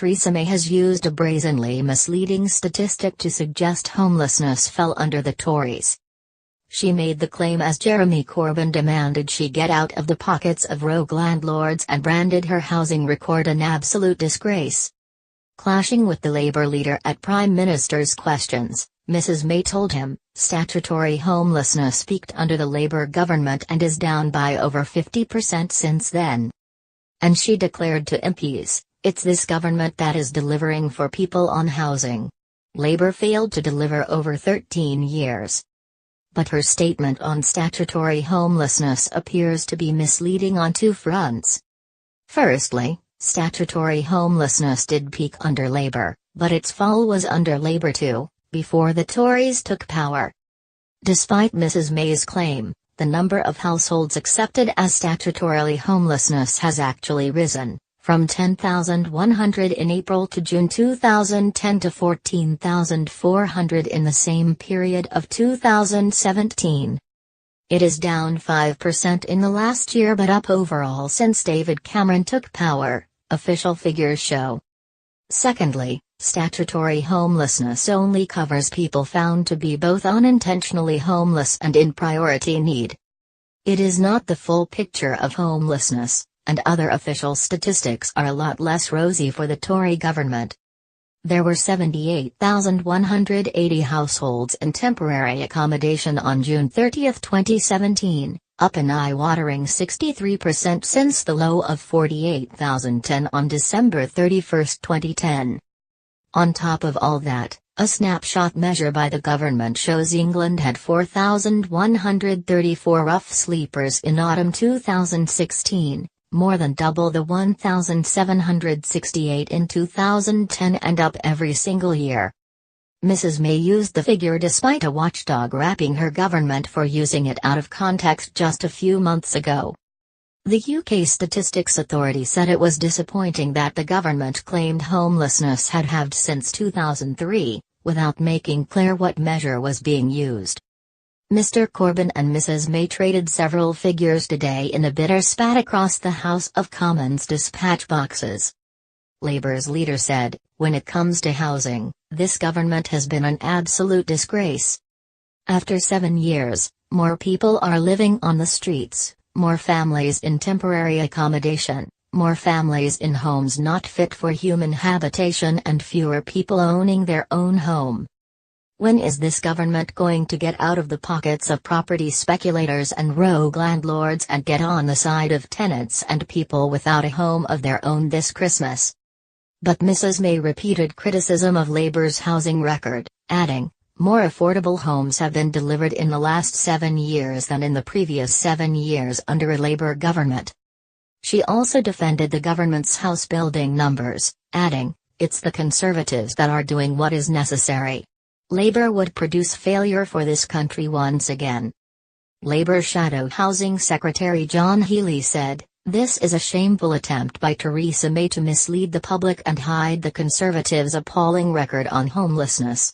Theresa May has used a brazenly misleading statistic to suggest homelessness fell under the Tories. She made the claim as Jeremy Corbyn demanded she get out of the pockets of rogue landlords and branded her housing record an absolute disgrace. Clashing with the Labour leader at Prime Minister's questions, Mrs May told him, statutory homelessness peaked under the Labour government and is down by over 50% since then. And she declared to MPs, "It's this government that is delivering for people on housing. Labour failed to deliver over 13 years." But her statement on statutory homelessness appears to be misleading on two fronts. Firstly, statutory homelessness did peak under Labour, but its fall was under Labour too, before the Tories took power. Despite Mrs May's claim, the number of households accepted as statutorily homelessness has actually risen, from 10,100 in April to June 2010 to 14,400 in the same period of 2017. It is down 5% in the last year but up overall since David Cameron took power, official figures show. Secondly, statutory homelessness only covers people found to be both unintentionally homeless and in priority need. It is not the full picture of homelessness, and other official statistics are a lot less rosy for the Tory government. There were 78,180 households in temporary accommodation on June 30, 2017, up an eye-watering 63% since the low of 48,010 on December 31, 2010. On top of all that, a snapshot measure by the government shows England had 4,134 rough sleepers in autumn 2016. More than double the 1,768 in 2010 and up every single year. Mrs May used the figure despite a watchdog rapping her government for using it out of context just a few months ago. The UK Statistics Authority said it was disappointing that the government claimed homelessness had halved since 2003, without making clear what measure was being used. Mr Corbyn and Mrs May traded several figures today in a bitter spat across the House of Commons dispatch boxes. Labour's leader said, "When it comes to housing, this government has been an absolute disgrace. After 7 years, more people are living on the streets, more families in temporary accommodation, more families in homes not fit for human habitation and fewer people owning their own home. When is this government going to get out of the pockets of property speculators and rogue landlords and get on the side of tenants and people without a home of their own this Christmas?" But Mrs May repeated criticism of Labour's housing record, adding, "More affordable homes have been delivered in the last 7 years than in the previous 7 years under a Labour government." She also defended the government's house building numbers, adding, "It's the Conservatives that are doing what is necessary. Labour would produce failure for this country once again." Labour Shadow Housing Secretary John Healey said, "This is a shameful attempt by Theresa May to mislead the public and hide the Conservatives' appalling record on homelessness.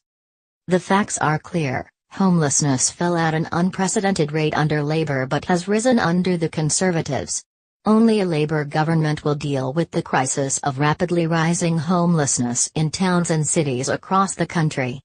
The facts are clear, homelessness fell at an unprecedented rate under Labour but has risen under the Conservatives. Only a Labour government will deal with the crisis of rapidly rising homelessness in towns and cities across the country."